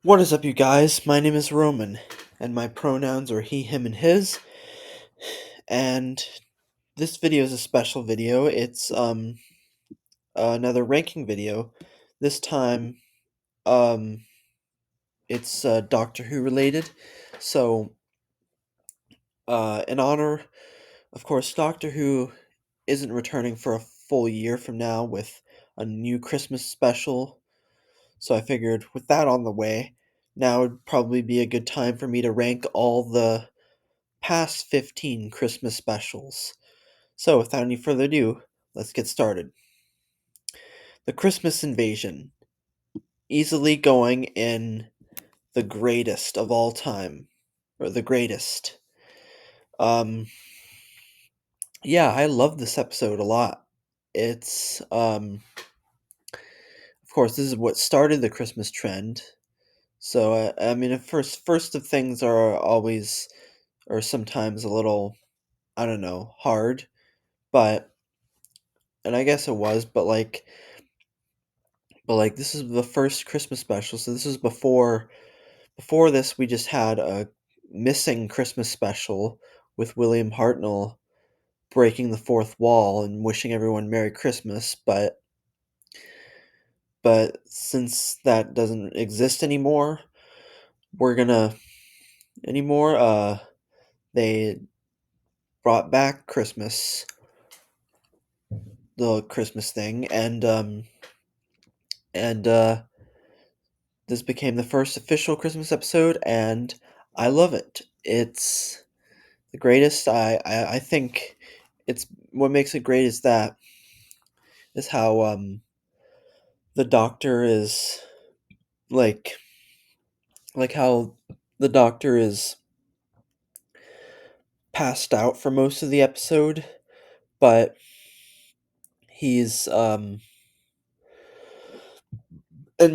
What is up, you guys? My name is Roman, and my pronouns are he, him, and his. And this video is a special video. It's another ranking video. This time, um, it's Doctor Who related. So, in honor, of course, Doctor Who isn't returning for a full year from now with a new Christmas special. So I figured, with that on the way, now would probably be a good time for me to rank all the past 15 Christmas specials. So, without any further ado, let's get started. The Christmas Invasion, easily going in the greatest of all time, or the greatest. Um, yeah, I love this episode a lot. It's, of course, this is what started the Christmas trend. So, I mean, first of things are always, or sometimes a little, I don't know, hard, but, and I guess it was, but this is the first Christmas special, so this is before this we just had a missing Christmas special with William Hartnell breaking the fourth wall and wishing everyone Merry Christmas, but since that doesn't exist anymore, we're gonna anymore they brought back the Christmas thing, and this became the first official Christmas episode, and I love it. It's the greatest. I think it's what makes it great is how the doctor is like how the doctor is passed out for most of the episode, but he's and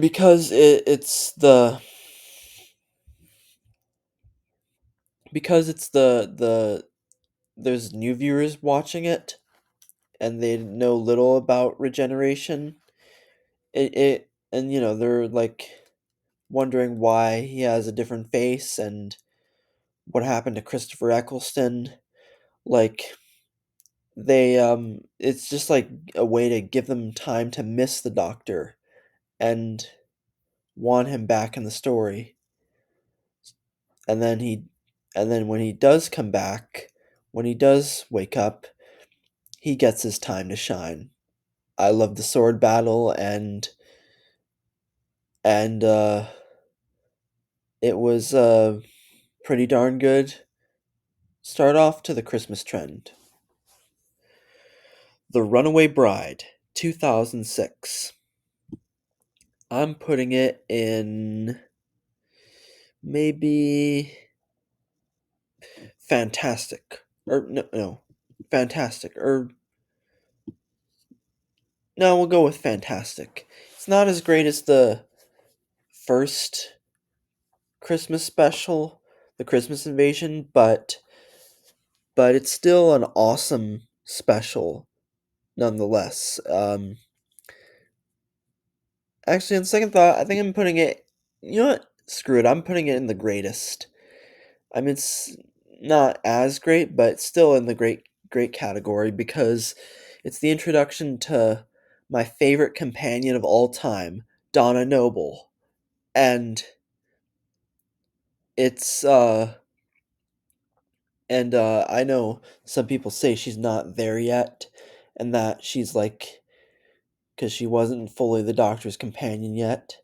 because it's the there's new viewers watching it and they know little about regeneration. It and they're like wondering why he has a different face and what happened to Christopher Eccleston. Like it's just like a way to give them time to miss the doctor and want him back in the story. And then when he does come back, when he does wake up, he gets his time to shine. I love the sword battle, and it was pretty darn good start off to the Christmas trend. The Runaway Bride, 2006. I'm putting it in maybe fantastic. Or no, fantastic. Or no, we'll go with fantastic. It's not as great as the first Christmas special, the Christmas Invasion, but it's still an awesome special nonetheless. Actually, on second thought, I think I'm putting it. You know what? Screw it. I'm putting it in the greatest. I mean, it's not as great, but still in the great category because it's the introduction to my favorite companion of all time, Donna Noble, and it's I know some people say she's not there yet, and that she's like because she wasn't fully the Doctor's companion yet,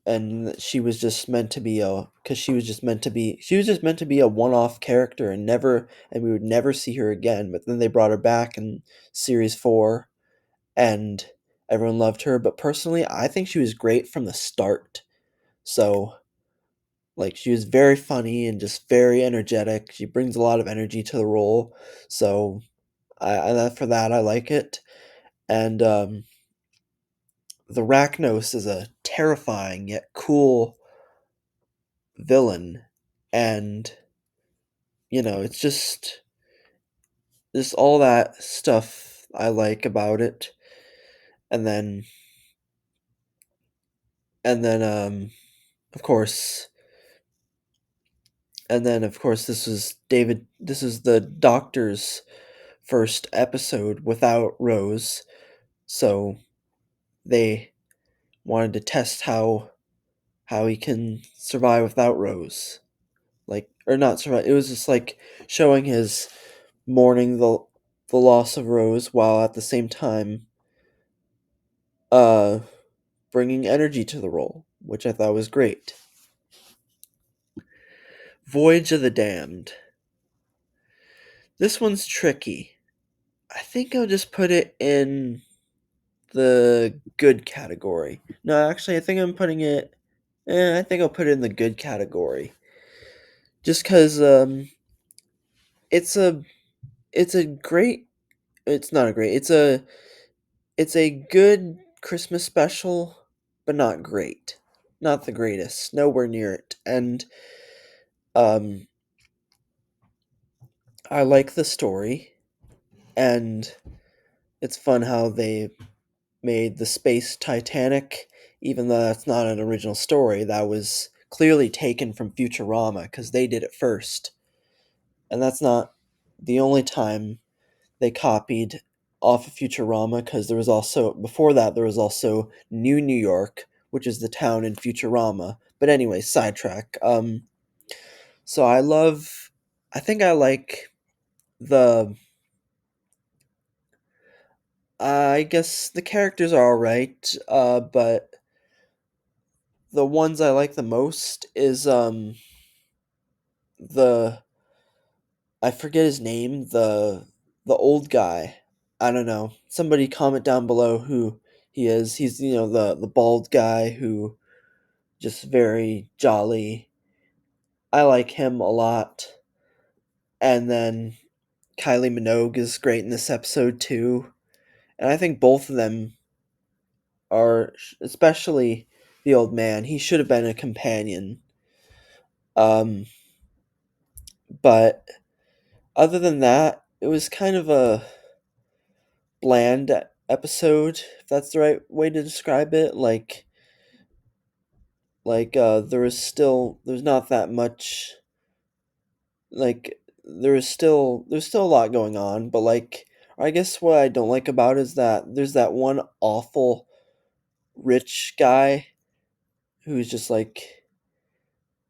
and she was just meant to be a because she was just meant to be a one-off character and we would never see her again. But then they brought her back in series 4, and everyone loved her. But personally, I think she was great from the start. So like she was very funny and just very energetic. She brings a lot of energy to the role. So for that I like it. And the Rachnos is a terrifying yet cool villain, and it's just all that stuff I like about it. And then and then of course this is the Doctor's first episode without Rose, so they wanted to test how he can survive without Rose. Like, or not survive. It was just like showing his mourning the loss of Rose while at the same time uh bringing energy to the role, which I thought was great. Voyage of the Damned. This one's tricky. I think I'll just put it in the good category. No, actually, I think I'm putting it. I think I'll put it in the good category. Just because it's a it's a great. It's not a great. It's a good Christmas special, but not great. Not the greatest. Nowhere near it. And um, I like the story, and it's fun how they made the space Titanic, even though that's not an original story. That was clearly taken from Futurama because they did it first. And that's not the only time they copied off of Futurama, because there was also, before that, there was also New York, which is the town in Futurama. But anyway, sidetrack. So I think I like the, I guess the characters are alright, but the ones I like the most is the I forget his name, the old guy. I don't know. Somebody comment down below who he is. He's, the bald guy who just very jolly. I like him a lot. And then Kylie Minogue is great in this episode too. And I think both of them are, especially the old man. He should have been a companion. Um but other than that, it was kind of a bland episode, if that's the right way to describe it. There's not that much, like there's still a lot going on, but like I guess what I don't like about it is that there's that one awful rich guy who's just like,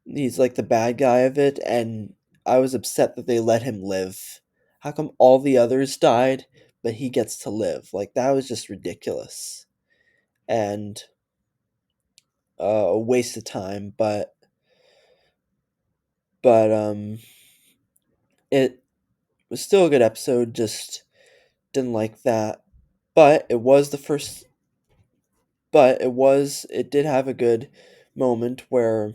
he's like the bad guy of it, and I was upset that they let him live. How come all the others died but he gets to live? Like, that was just ridiculous. And a waste of time, but it was still a good episode. Just didn't like that. But it was the first. But it did have a good moment where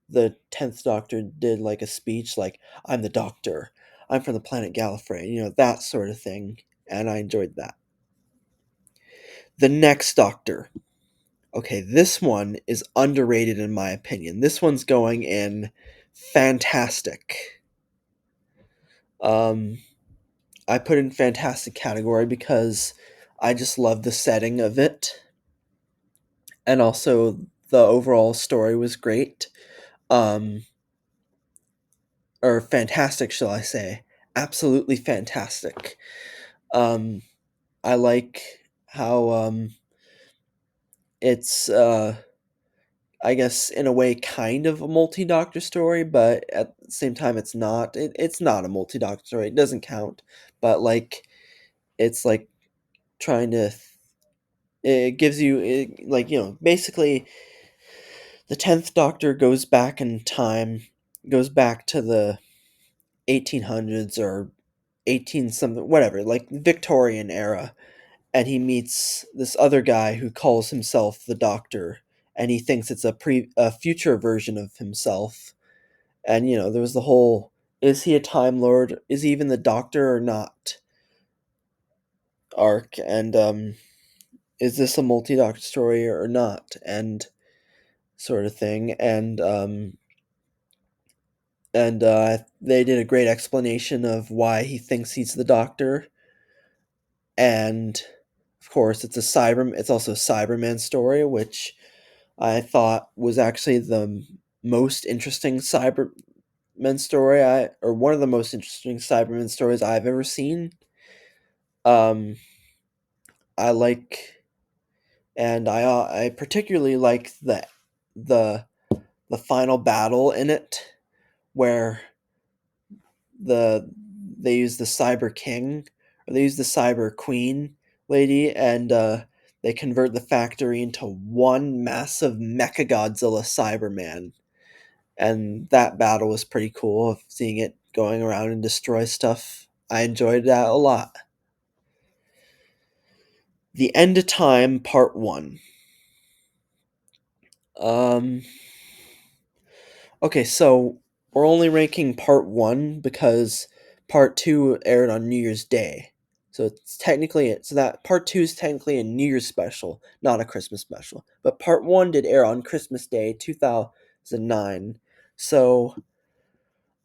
the 10th Doctor did like a speech, like, "I'm the Doctor. I'm from the planet Gallifrey." That sort of thing, and I enjoyed that. The next Doctor. Okay, this one is underrated in my opinion. This one's going in fantastic. Um, I put in fantastic category because I just love the setting of it, and also the overall story was great. Um, or fantastic, shall I say? Absolutely fantastic. Um, I like how it's I guess in a way kind of a multi-doctor story, but at the same time it's not. It's not a multi-doctor story. It doesn't count. But like, it's like trying to, it gives you like, basically the 10th Doctor goes back in time, goes back to the 1800s or 18 something, whatever, like Victorian era, and he meets this other guy who calls himself the Doctor, and he thinks it's a future version of himself. And there was the whole, is he a time lord, is he even the Doctor or not, arc, and is this a multi-doctor story or not, and sort of thing. And they did a great explanation of why he thinks he's the Doctor. And of course, it's also a Cyberman story, which I thought was actually the most interesting Cybermen story or one of the most interesting Cybermen stories I've ever seen. Um, I like, and I particularly like the the final battle in it, where the they use the Cyber King, or they use the Cyber Queen lady, and they convert the factory into one massive Mecha Godzilla Cyberman. And that battle was pretty cool, of seeing it going around and destroy stuff. I enjoyed that a lot. The End of Time Part 1. Um okay, so we're only ranking Part 1 because Part 2 aired on New Year's Day. So it's technically so that Part 2 is technically a New Year's special, not a Christmas special. But Part 1 did air on Christmas Day 2009. So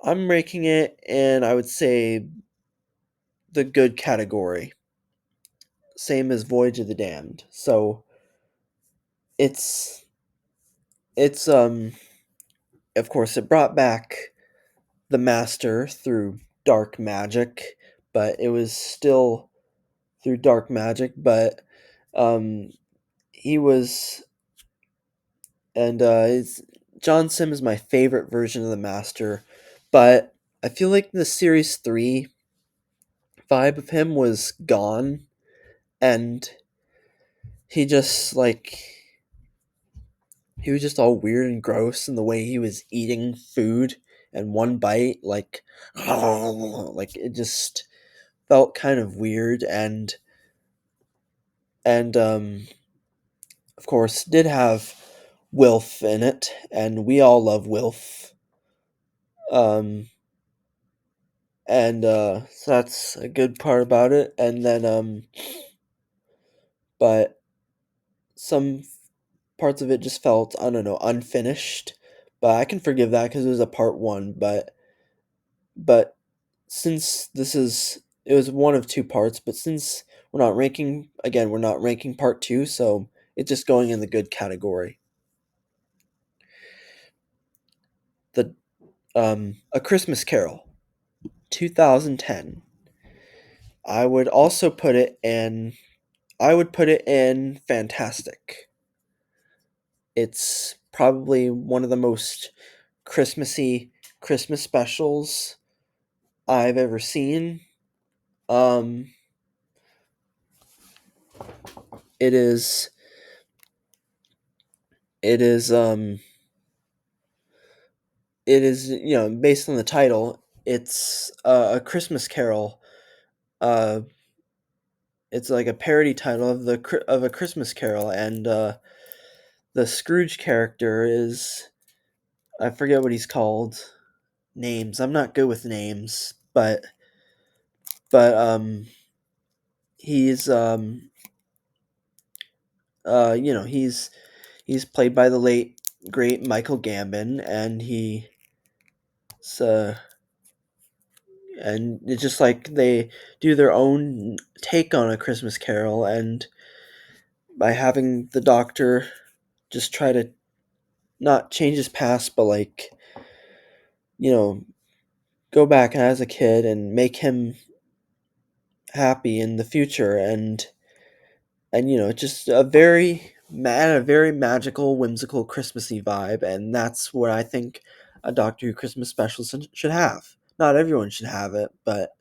I'm ranking it in, I would say, the good category, same as Voyage of the Damned. So it's it's of course it brought back the master through dark magic, but it was still through dark magic, but um he was and it's John Sim is my favorite version of the master, but I feel like the series 3 vibe of him was gone, and he just like he was just all weird and gross in the way he was eating food, and one bite like it just felt kind of weird, and of course did have Wilf in it, and we all love Wilf. Um and so that's a good part about it. And then but some parts of it just felt, I don't know, unfinished, but I can forgive that because it was a part 1. But since this is it was one of 2 parts, but since we're not ranking part 2, so it's just going in the good category. The A Christmas Carol, 2010. I would also put it in I would put it in fantastic. It's probably one of the most Christmassy Christmas specials I've ever seen. Um it is it is it is, based on the title, it's a Christmas Carol. Uh it's like a parody title of of A Christmas Carol, and the Scrooge character is, I forget what he's called. Names. I'm not good with names, but he's he's played by the late great Michael Gambon, and uh it's just like they do their own take on A Christmas Carol, and by having the doctor just try to not change his past, but like, you know, go back as a kid and make him happy in the future, and it's just a very magical, whimsical, Christmassy vibe, and that's what I think a Doctor Who Christmas special should have. Not everyone should have it, but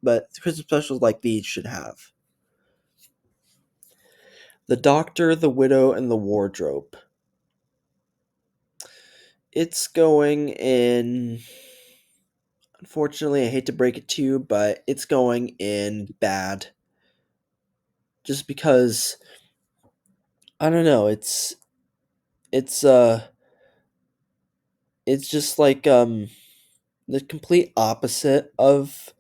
Christmas specials like these should have. The Doctor, the Widow, and the Wardrobe. It's going in. Unfortunately, I hate to break it to you, but it's going in bad. Just because, I don't know. It's uh it's just like the complete opposite of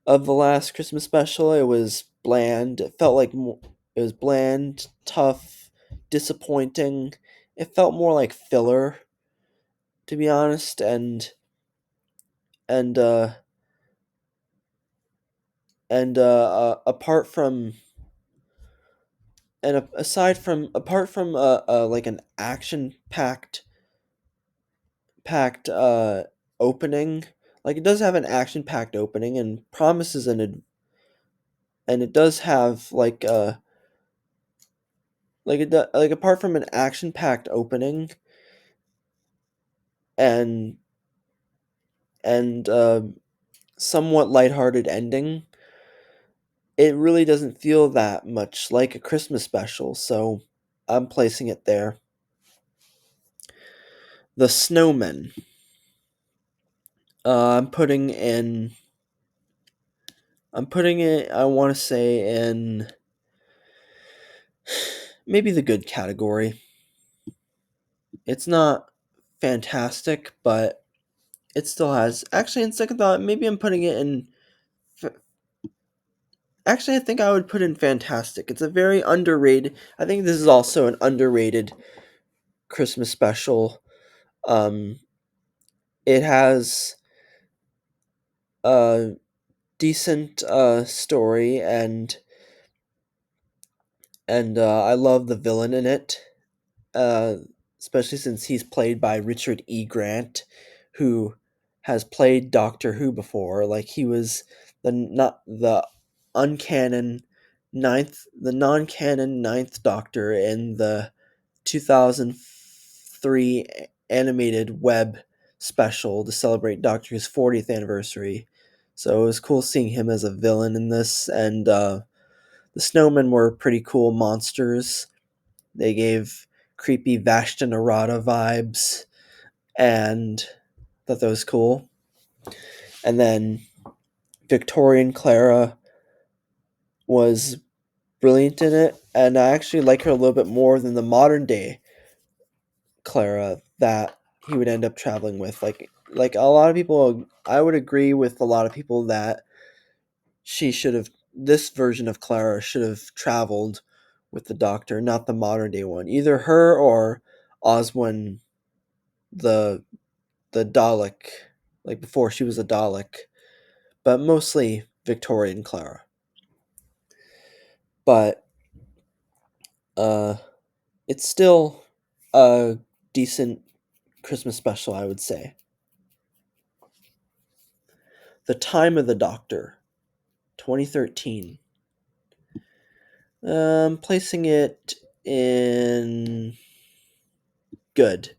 the last Christmas special. It was bland. It felt like it was bland, tough, disappointing. It felt more like filler, to be honest. And and apart from aside from apart from like an action packed opening, like it does have an action packed opening and promises and it does have like apart from an action packed opening and and somewhat lighthearted ending, it really doesn't feel that much like a Christmas special, so I'm placing it there. The Snowman. I'm putting in. I'm putting it. I want to say in maybe the good category. It's not fantastic, but it still has. Actually, in second thought, maybe I'm putting it in. Actually, I think I would put in fantastic. It's a very underrated. I think this is also an underrated Christmas special. Um, it has a decent story and I love the villain in it, uh, especially since he's played by Richard E. Grant, who has played Doctor Who before. Like he was the not the uncanon the non-canon ninth Doctor in the 2003 animated web special to celebrate Doctor Who's 40th anniversary. So it was cool seeing him as a villain in this, and the snowmen were pretty cool monsters. They gave creepy Vashta Narada vibes, and thought that was cool. And then Victorian Clara was brilliant in it, and I actually like her a little bit more than the modern day Clara that he would end up traveling with. Like a lot of people, I would agree with a lot of people that she should have this version of Clara should have traveled with the Doctor, not the modern day one. Either her or Oswin the the Dalek, like before she was a Dalek, but mostly Victorian Clara. But uh, it's still a decent Christmas special, I would say. The Time of the Doctor, 2013. Placing it in good.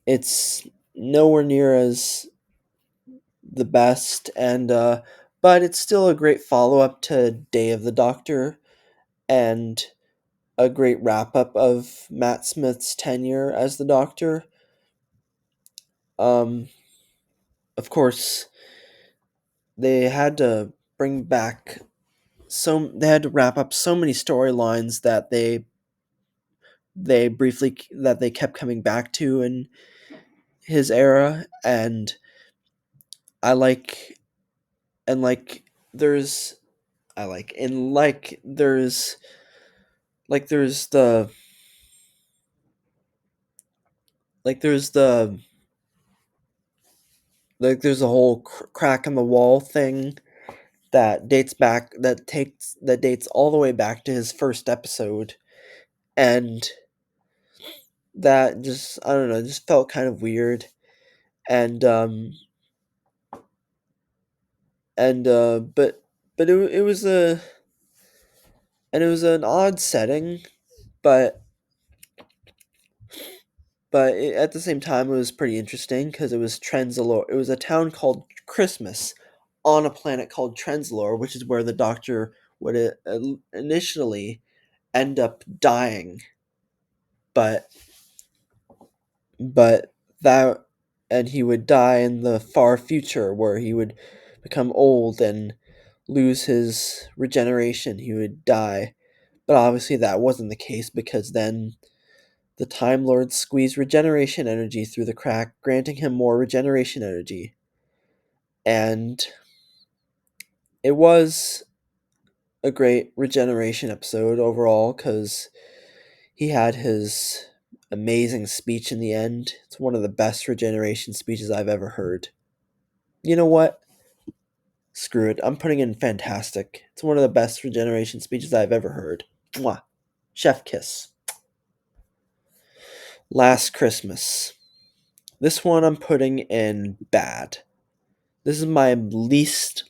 It's nowhere near as the best, and but it's still a great follow up to Day of the Doctor and a great wrap up of Matt Smith's tenure as the Doctor. Um, of course, they had to bring back they had to wrap up so many storylines that they kept coming back to in his era, and I like and like there's I like and like there's the there's the there's a whole crack in the wall thing that dates all the way back to his first episode, and that just I don't know, just felt kind of weird, and but it was it was an odd setting, but at the same time it was pretty interesting because it was Trenzalore. It was a town called Christmas on a planet called Trenzalore, which is where the Doctor would initially end up dying, but but that and he would die in the far future where he would become old and lose his regeneration. He would die, but obviously that wasn't the case because then the Time Lord squeezed regeneration energy through the crack, granting him more regeneration energy. And it was a great regeneration episode overall because he had his amazing speech in the end. It's one of the best regeneration speeches I've ever heard. You know what? Screw it. I'm putting in fantastic. It's one of the best regeneration speeches I've ever heard. Mwah. Chef kiss. Last Christmas. This one I'm putting in bad. This is my least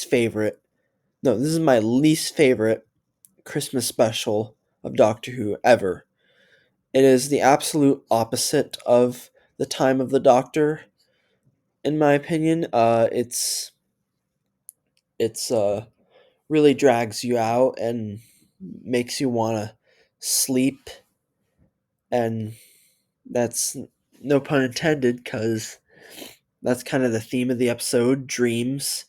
favorite. No, this is my least favorite Christmas special of Doctor Who ever. It is the absolute opposite of the Time of the Doctor, in my opinion. It's really drags you out and makes you want to sleep, and that's no pun intended, because that's kind of the theme of the episode, dreams,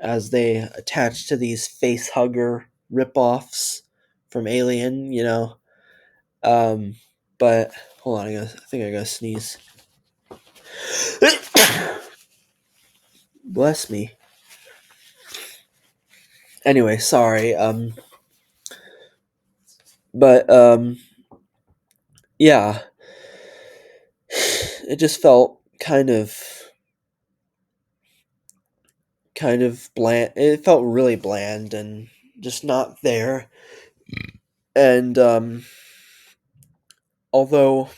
as they attach to these face hugger ripoffs from Alien. Um, but hold on, I think I gotta sneeze. Bless me. Anyway, sorry. But yeah, it just felt kind of bland. It felt really bland and just not there. And although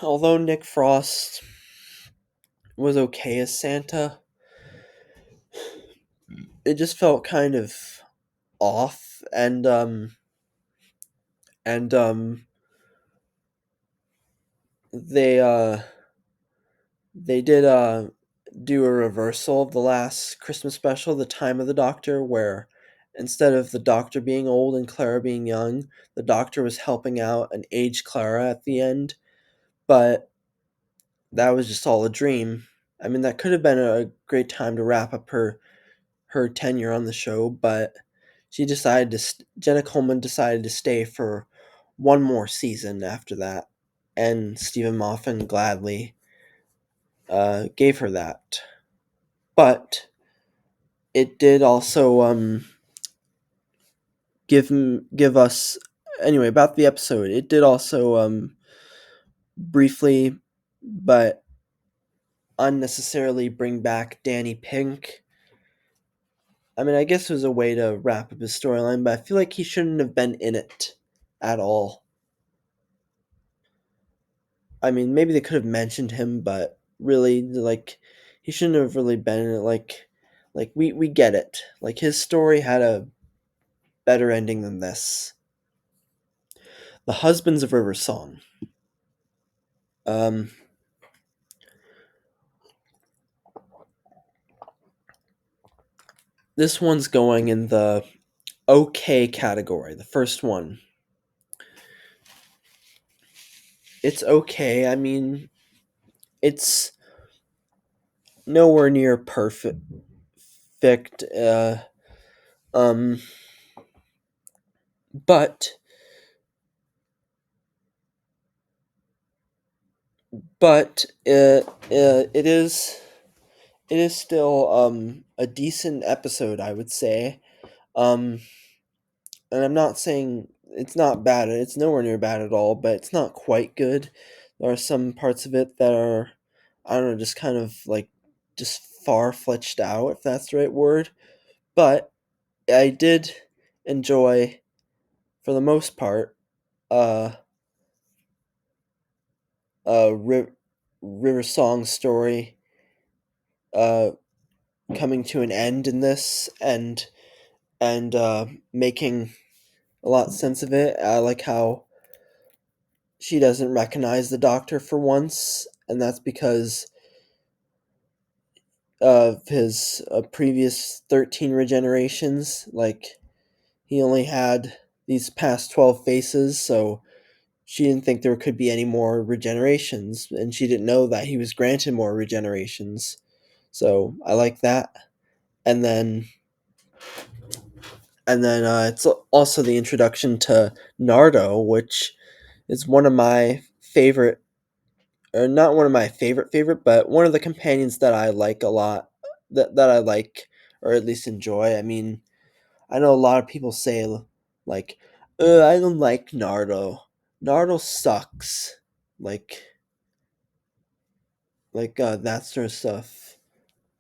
although Nick Frost was okay as Santa, it just felt kind of off. And they they did do a reversal of the last Christmas special, The Time of the Doctor, where instead of the Doctor being old and Clara being young, the Doctor was helping out an aged Clara at the end. But that was just all a dream. I mean, that could have been a great time to wrap up her tenure on the show, but Jenna Coleman decided to stay for one more season after that, and Stephen Moffat gladly gave her that. But it did also give us, anyway, about the episode. It did also briefly, but unnecessarily, bring back Danny Pink. I mean, I guess it was a way to wrap up his storyline, but I feel like he shouldn't have been in it at all. I mean, maybe they could have mentioned him, but really, like, he shouldn't have really been in it. Like we get it. Like, his story had a better ending than this. The Husbands of River Song. Um, this one's going in the okay category. The first one. It's okay. I mean, it's nowhere near perfect. Um, but it is still a decent episode, I would say. Um, and I'm not saying it's not bad. It's nowhere near bad at all, but it's not quite good. There are some parts of it that are, I don't know, just kind of like just far fletched out, if that's the right word. But I did enjoy, for the most part, uh, River Song's story uh, coming to an end in this, and making a lot of sense of it. I like how she doesn't recognize the Doctor for once, and that's because of his previous 13 regenerations. Like, he only had these past 12 faces, so she didn't think there could be any more regenerations, and she didn't know that he was granted more regenerations. So I like that. And then it's also the introduction to Nardo, which is one of my favorite, or not one of my favorite, but one of the companions that I like a lot, that I like, or at least enjoy. I mean, I know a lot of people say, like, I don't like Nardo. Nardo sucks. Like, that sort of stuff.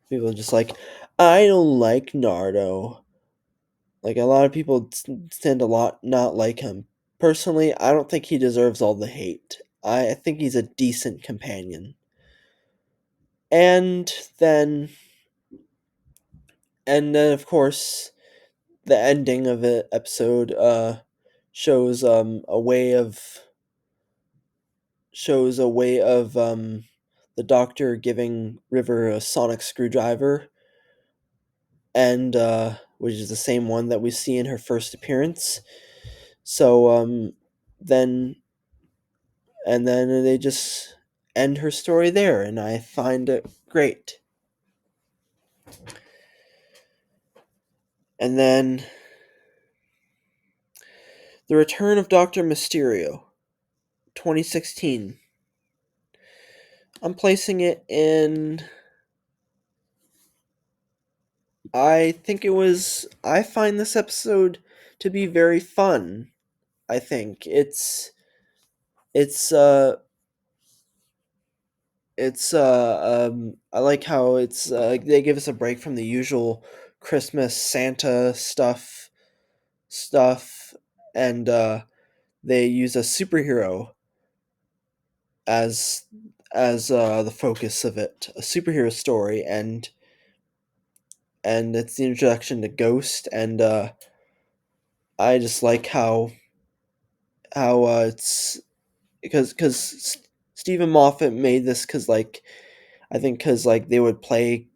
People are just like, I don't like Nardo. Like, a lot of people tend to not like him. Personally, I don't think he deserves all the hate. I think he's a decent companion. And then, of course, the ending of the episode shows a way of the Doctor giving River a sonic screwdriver, and which is the same one that we see in her first appearance. So then then they just end her story there, and I find it great. And then the return of Doctor Mysterio, 2016. I'm placing it in. I think it was. I find this episode to be very fun. I think it's I like how they give us a break from the usual Christmas Santa stuff, and they use a superhero as the focus of it, a superhero story, and it's the introduction to Ghost, and I just like how it's because Stephen Moffat made this because like I think because like they would play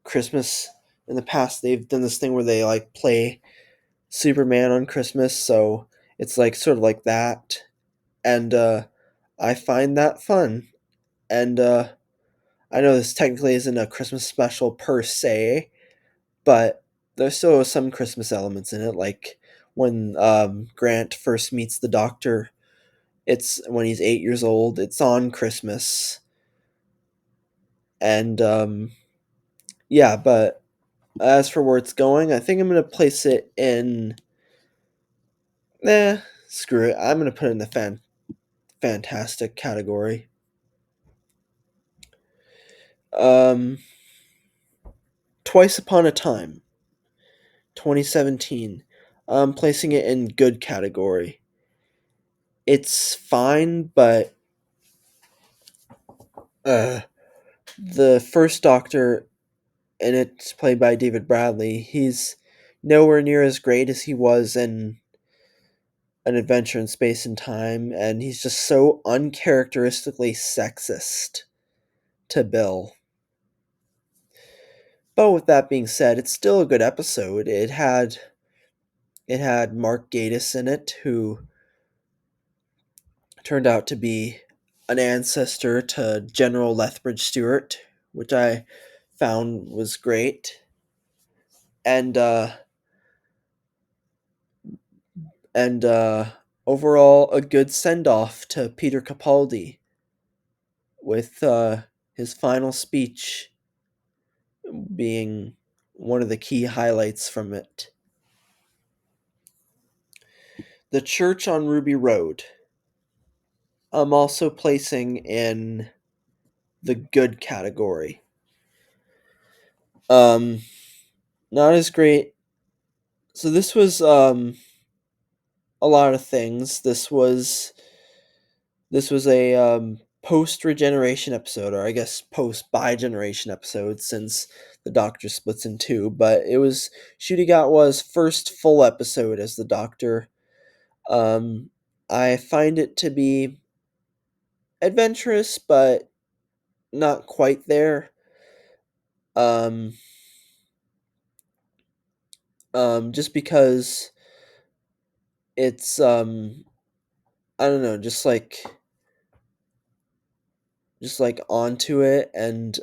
Christmas in the past. They've done this thing where they like play Superman on Christmas, so it's like sort of like that, and I find that fun. And I know this technically isn't a Christmas special per se, but there's still some Christmas elements in it, like when Grant first meets the Doctor. It's when he's 8 years old. It's on Christmas, and yeah. But as for where it's going, I think I'm gonna place it in. Screw it. I'm gonna put it in the fantastic category. Um, Twice Upon a Time, 2017. I'm placing it in good category. It's fine, but the first Doctor, and it's played by David Bradley, he's nowhere near as great as he was in An Adventure in Space and Time, and he's just so uncharacteristically sexist to Bill. But with that being said, it's still a good episode. It had Mark Gatiss in it, who turned out to be an ancestor to General Lethbridge Stewart, which I found was great. And and overall a good send off to Peter Capaldi with his final speech being one of the key highlights from it. The Church on Ruby Road. I'm also placing in the good category. Um, Not as great. So this was a lot of things. This was a post regeneration episode, or I guess post bi generation episode, since the Doctor splits in two. But it was Shudigatwa's first full episode as the Doctor. Um, I find it to be adventurous, but not quite there. Um, just because it's I don't know, just like onto it, and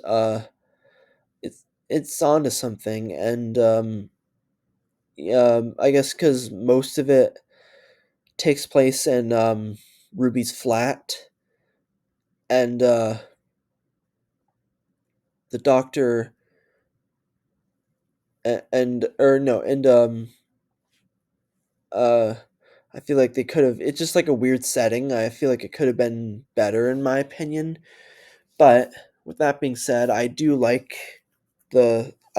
it's onto something, and I guess because most of it takes place in Ruby's flat, and the Doctor and or no and uh I feel like they could have, it's just like a weird setting. I feel like it could have been better in my opinion. But with that being said,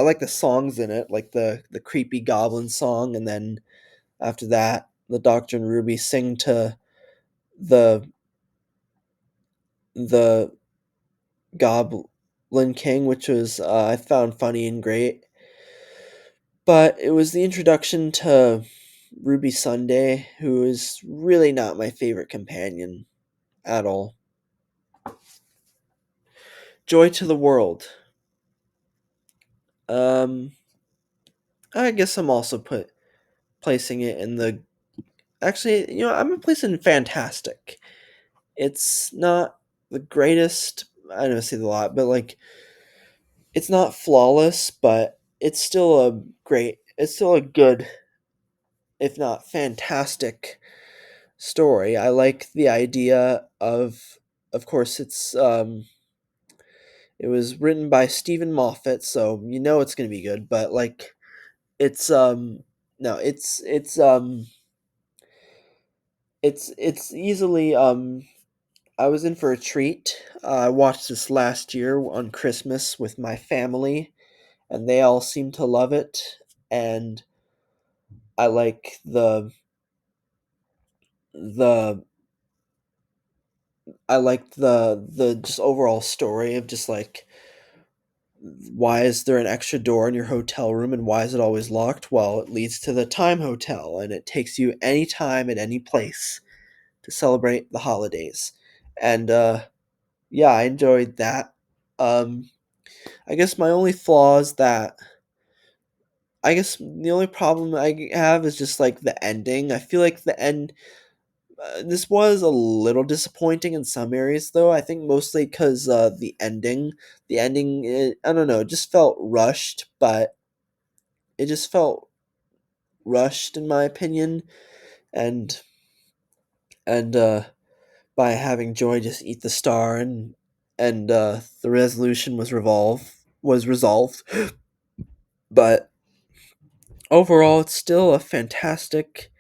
I like the songs in it, like the creepy goblin song, and then after that, the Doctor and Ruby sing to the the Goblin King, which was I found funny and great. But it was the introduction to Ruby Sunday, who is really not my favorite companion at all. Joy to the World. Um, I guess I'm also placing it in the. Actually, I'm gonna place it in Fantastic. It's not the greatest. I know I say a lot, but like, it's not flawless, but it's still a great. It's still a good, if not fantastic, story. I like the idea of course, it was written by Stephen Moffat, so it's gonna be good. But like, it's no, it's easily I was in for a treat. I watched this last year on Christmas with my family, and they all seemed to love it. And I like the I liked the just overall story of just like, why is there an extra door in your hotel room and why is it always locked? Well, it leads to the Time Hotel and it takes you anytime at any place to celebrate the holidays. And yeah, I enjoyed that. Um I guess my only flaw is that I guess the only problem I have is just like the ending. I feel like the end this was a little disappointing in some areas, though. I think mostly because the ending, I don't know, it just felt rushed, but it just felt rushed in my opinion, and and by having Joy just eat the star, and the resolution was resolved, but overall, it's still a fantastic,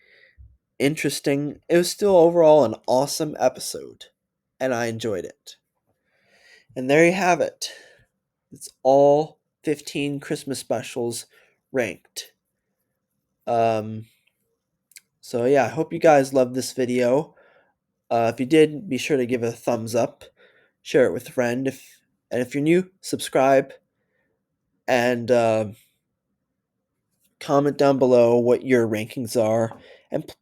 interesting. It was still overall an awesome episode, and I enjoyed it. And there you have it. It's all 15 Christmas specials ranked. Um, so yeah, I hope you guys loved this video. If you did, be sure to give it a thumbs up, share it with a friend. If you're new, subscribe, and comment down below what your rankings are.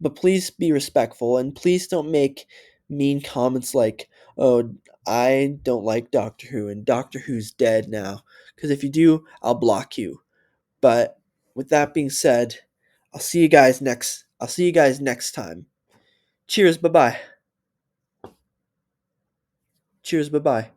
But please be respectful, and please don't make mean comments like, "Oh, I don't like Doctor Who, and Doctor Who's dead now." Because if you do, I'll block you. But with that being said, I'll see you guys next time. Cheers, bye-bye. Cheers, bye-bye.